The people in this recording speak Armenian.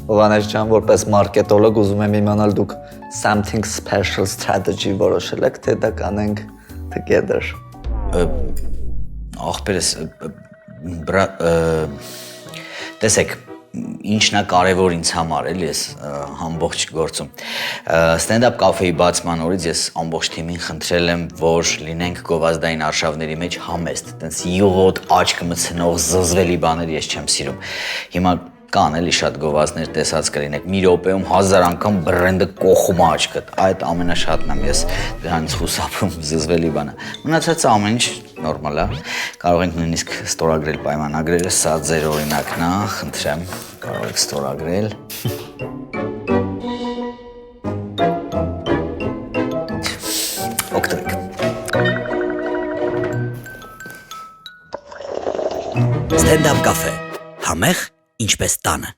Հովանես ջան, որպես մարքետոլոգ ուզում եմ իմանալ դուք something special strategy որոշել եք, թե դա կանենք together։ Ախպերս, տեսեք, ինչն է կարևոր ինձ համար, էլի ես ամբողջ գործում։ Stand-up կաֆեի բացման օրից ես ամբողջ թիմին խնդրել եմ, որ լինենք գովազդային արշավների մեջ համեստ, տենց յուղոտ աչքը մցնող զզվելի բաներ ես չեմ սիրում։ Հիմա կան էլի շատ գովազդներ տեսած կլինեք, մի րոպեում 1000 անգամ բրենդը կողում աչքդ, այդ ամենաշատն եմ ես դրանից խուսափում զզվելի բանը։ Մնացածը ամեն ինչ նորմալ է, կարող ենք նույնիսկ ստորագրել պայմանագրերը, սա ձեր օրինակն է, խնդրեմ, կարող եք ստորագրել։ Օգտվեք։ Stand-up կաֆե, համեղ ինչպես տանը։